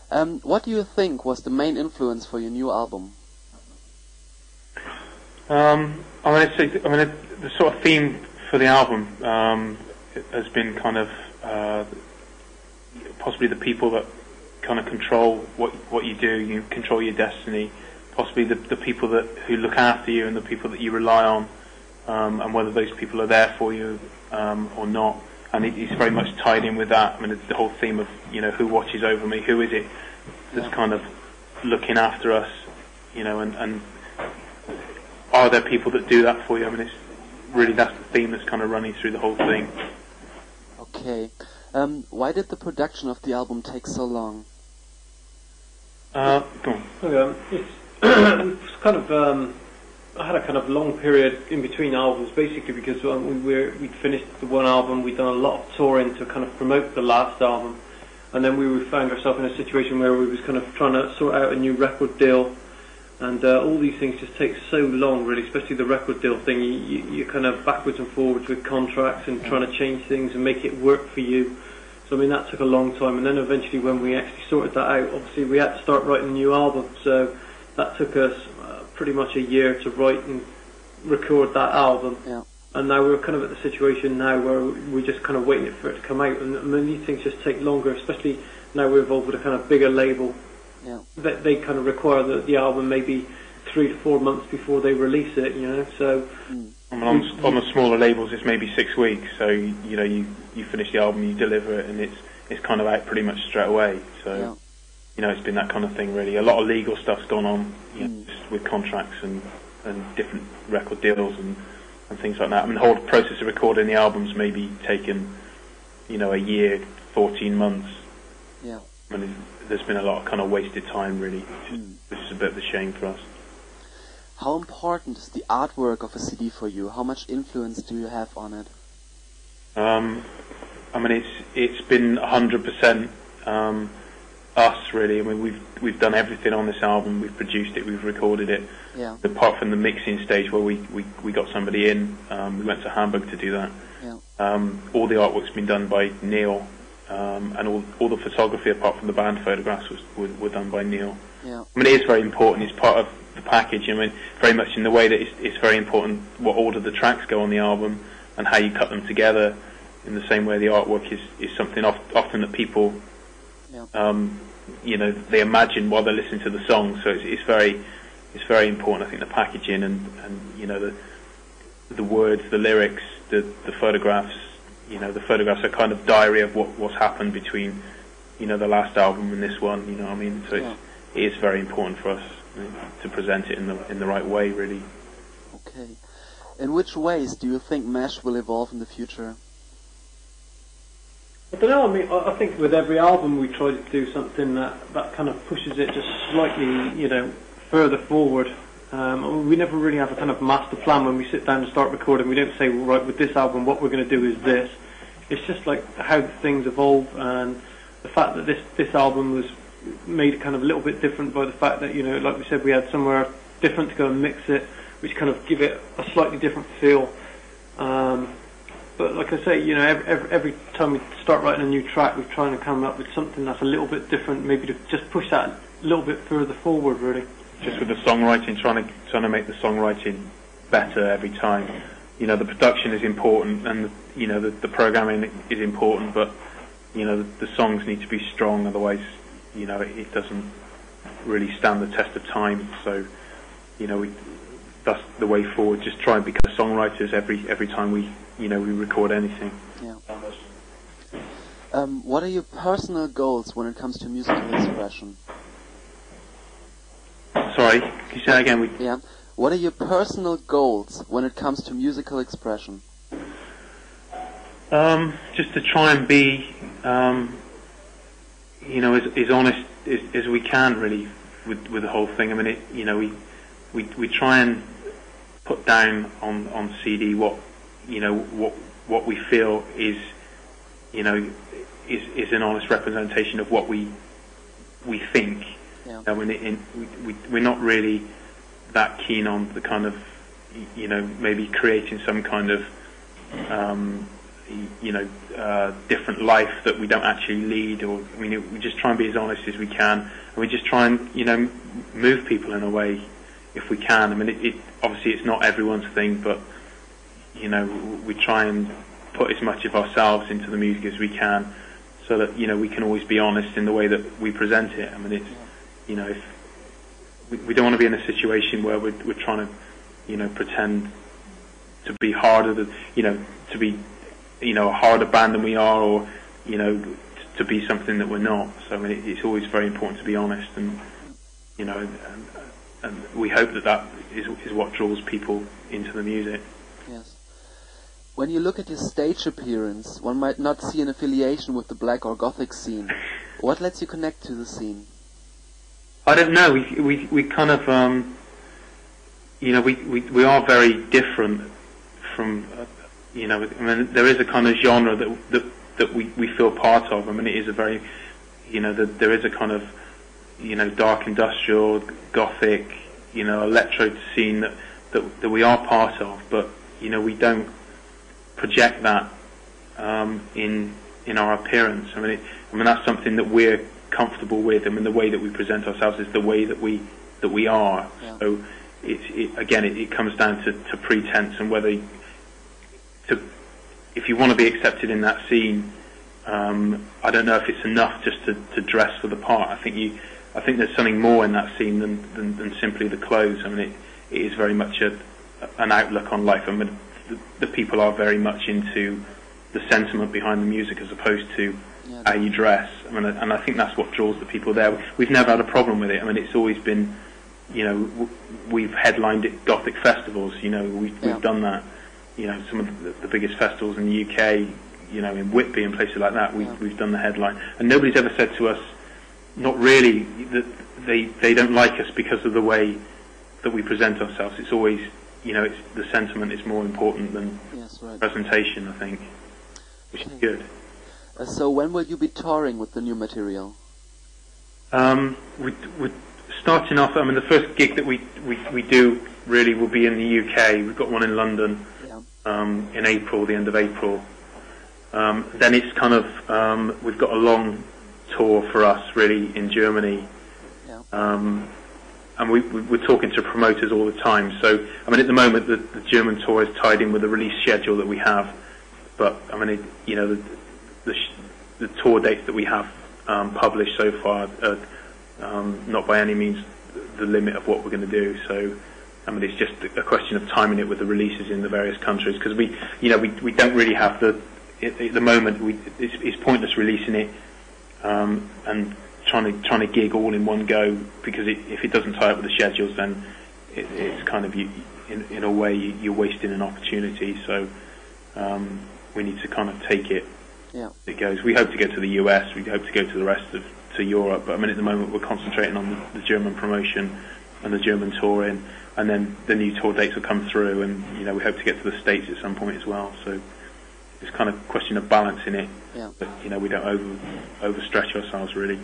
What do you think was the main influence for your new album? The sort of theme for the album has been kind of possibly the people that kind of control what you do. You control your destiny. Possibly the people who look after you and the people that you rely on, and whether those people are there for you or not. And it's very much tied in with that. I mean, the whole theme of who watches over me, who is it that's kind of looking after us, and are there people that do that for you? I mean, that's the theme that's kind of running through the whole thing. Okay. Why did the production of the album take so long? Go on. It's kind of I had a kind of long period in between albums, basically because we'd finished the one album, we'd done a lot of touring to kind of promote the last album, and then we found ourselves in a situation where we was kind of trying to sort out a new record deal, and all these things just take so long, really, especially the record deal thing. You're kind of backwards and forwards with contracts and trying to change things and make it work for you. So I mean, that took a long time, and then eventually when we actually sorted that out, obviously we had to start writing a new album, so that took us pretty much a year to write and record that album. Yeah. And now we're kind of at the situation now where we're just kind of waiting for it to come out, and many things just take longer, especially now we're involved with a kind of bigger label. Yeah. They kind of require the album maybe 3 to 4 months before they release it, so... I mean, on the smaller labels it's maybe 6 weeks, so you finish the album, you deliver it, and it's kind of out pretty much straight away, so it's been that kind of thing, really. A lot of legal stuff's gone on just with contracts and different record deals and things like that. I mean, the whole process of recording the album's maybe taken a year, 14 months. Yeah. I mean, there's been a lot of kind of wasted time, really, which is a bit of a shame for us. How important is the artwork of a CD for you? How much influence do you have on it? I mean, it's been 100% us, really. I mean, we've done everything on this album. We've produced it, we've recorded it. Yeah. Apart from the mixing stage where we got somebody in, we went to Hamburg to do that. Yeah. All the artwork's been done by Neil, and all the photography apart from the band photographs were done by Neil. Yeah. I mean, it is very important. It's part of the package. I mean, very much in the way that it's very important what order the tracks go on the album and how you cut them together. In the same way, the artwork is something often that people, they imagine while they're listening to the song. So it's very important. I think the packaging and the words, the lyrics, the photographs. The photographs are kind of diary of what's happened between the last album and this one. You know what I mean? So it is very important for us to present it in the right way, really. Okay. In which ways do you think Mesh will evolve in the future? I don't know. I mean, I think with every album we try to do something that kind of pushes it just slightly, further forward. We never really have a kind of master plan when we sit down and start recording. We don't say, well, right, with this album, what we're going to do is this. It's just like how things evolve, and the fact that this album was made kind of a little bit different by the fact that, like we said, we had somewhere different to go and mix it, which kind of give it a slightly different feel. But like I say, every time we start writing a new track, we're trying to come up with something that's a little bit different, maybe to just push that a little bit further forward, really. Just with the songwriting, trying to make the songwriting better every time. The production is important, and the programming is important, but the songs need to be strong, otherwise it doesn't really stand the test of time. So that's the way forward. Just try and become songwriters every time we record anything. Yeah. What are your personal goals when it comes to musical expression? Sorry, can you say that again? Yeah. What are your personal goals when it comes to musical expression? Just to try and be, as honest as we can, really, with the whole thing. I mean, we try and put down on CD what we feel is an honest representation of what we think. Yeah. We're not really that keen on the kind of, maybe creating some kind of different life that we don't actually lead, or we just try and be as honest as we can, and we just try and move people in a way if we can. I mean, obviously it's not everyone's thing, but we try and put as much of ourselves into the music as we can, so that we can always be honest in the way that we present it. I mean, it's if we don't want to be in a situation where we're trying to pretend to be harder than to be a harder band than we are, or to be something that we're not. So I mean, it's always very important to be honest, and and we hope that is what draws people into the music. Yes. When you look at your stage appearance, one might not see an affiliation with the black or gothic scene. What lets you connect to the scene? I don't know. We kind of we are very different from I mean, there is a kind of genre that we feel part of. I mean, it is a very there is a kind of dark industrial, gothic, electro scene that we are part of, but we don't project that in our appearance. I mean, that's something that we're comfortable with. I mean, the way that we present ourselves is the way that we are. Yeah. So it comes down to pretense, and whether if you want to be accepted in that scene, I don't know if it's enough just to dress for the part. I think there's something more in that scene than simply the clothes. I mean, it is very much an outlook on life. I mean, the people are very much into the sentiment behind the music as opposed to how you dress. I mean, and I think that's what draws the people there. We've never had a problem with it. I mean, it's always been, we've headlined at Gothic festivals. We've done that. Some of the biggest festivals in the UK, in Whitby and places like that, we've done the headline. And nobody's ever said to us, not really, that they don't like us because of the way that we present ourselves. It's always, it's the sentiment is more important than presentation, I think, which is good. So when will you be touring with the new material? We're starting off. I mean, the first gig that we do really will be in the UK. We've got one in London in April, the end of April. Then it's kind of we've got a long tour for us really in Germany. And we're talking to promoters all the time. So, I mean, at the moment, the German tour is tied in with the release schedule that we have. But, I mean, the tour dates that we have published so far are not by any means the limit of what we're going to do. So, I mean, it's just a question of timing it with the releases in the various countries. Because we don't really have at the moment, it's pointless releasing it and trying to gig all in one go, because if it doesn't tie up with the schedules, then it's kind of in a way you're wasting an opportunity. So we need to kind of take it as it goes. We hope to go to the US, we hope to go to the rest to Europe, but I mean, at the moment we're concentrating on the German promotion and the German touring, and then the new tour dates will come through, and we hope to get to the States at some point as well. So it's kind of a question of balancing it, but we don't overstretch ourselves really.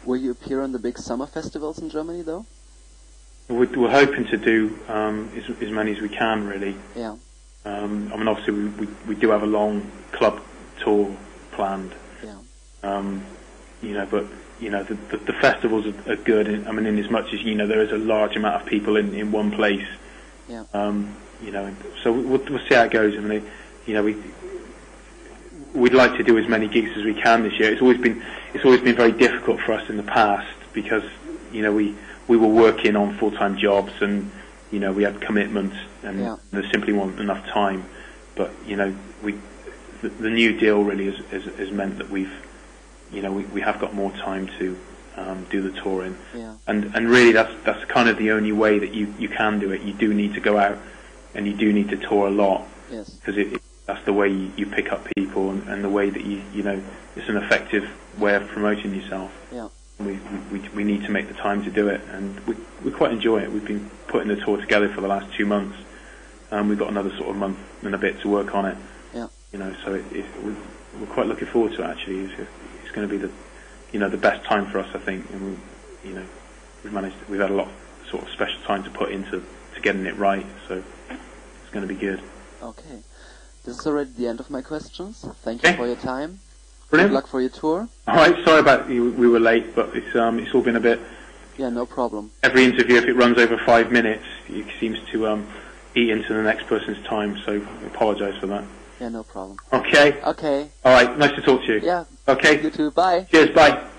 Will you appear on the big summer festivals in Germany, though? We're hoping to do as many as we can, really. Yeah. I mean, obviously, we do have a long club tour planned. Yeah. But the festivals are good. I mean, in as much as there is a large amount of people in one place. Yeah. So we'll see how it goes. I mean, we'd like to do as many gigs as we can this year. It's always been very difficult for us in the past, because we were working on full-time jobs, and we had commitments, and there simply wasn't enough time. But the new deal really has meant that we have got more time to do the touring. Yeah. And really that's kind of the only way that you can do it. You do need to go out, and you do need to tour a lot. Yes. Because that's the way you pick up people, and the way that it's an effective way of promoting yourself. Yeah. We need to make the time to do it, and we quite enjoy it. We've been putting the tour together for the last 2 months. We've got another sort of month and a bit to work on it. Yeah. So we're quite looking forward to it. Actually, it's going to be the best time for us, I think. And we've had a lot of sort of special time to put into getting it right. So it's going to be good. Okay. This is already the end of my questions. Thank you for your time. Brilliant. Good luck for your tour. All right, sorry about we were late, but it's all been a bit... Yeah, no problem. Every interview, if it runs over 5 minutes, it seems to eat into the next person's time, so I apologise for that. Yeah, no problem. Okay? Okay. All right, nice to talk to you. Yeah. Okay? You too. Bye. Cheers, bye.